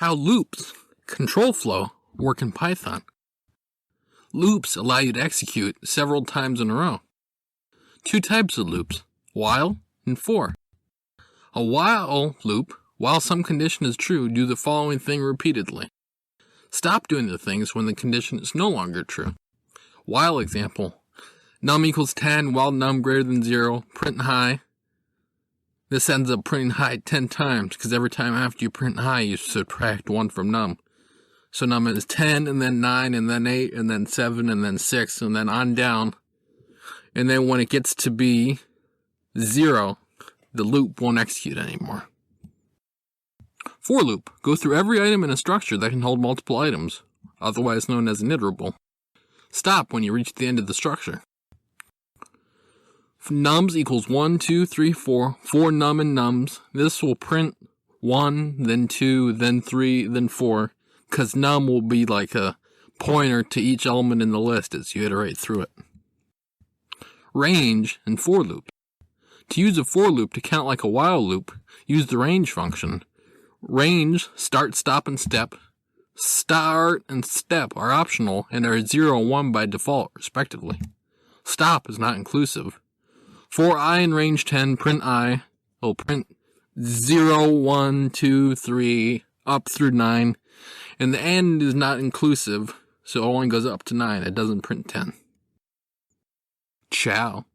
How loops, control flow, work in Python. Loops allow you to execute several times in a row. Two types of loops, while and for. A while loop, while some condition is true, do the following thing repeatedly. Stop doing the things when the condition is no longer true. While example, num equals 10 while num greater than 0, print high. This ends up printing high 10 times, because every time after you print high, you subtract 1 from num. So num is 10, and then 9, and then 8, and then 7, and then 6, and then on down. And then when it gets to be 0, the loop won't execute anymore. For loop, go through every item in a structure that can hold multiple items, otherwise known as an iterable. Stop when you reach the end of the structure. Nums equals 1, 2, 3, 4, 4 num and nums. This will print 1, then 2, then 3, then 4, because num will be like a pointer to each element in the list as you iterate through it. Range and for loop. To use a for loop to count like a while loop, use the range function. Range, start, stop, and step. Start and step are optional and are 0 and 1 by default, respectively. Stop is not inclusive. For I in range 10, print I will print 0, 1, 2, 3, up through 9. And the end is not inclusive, so it only goes up to 9. It doesn't print 10. Ciao.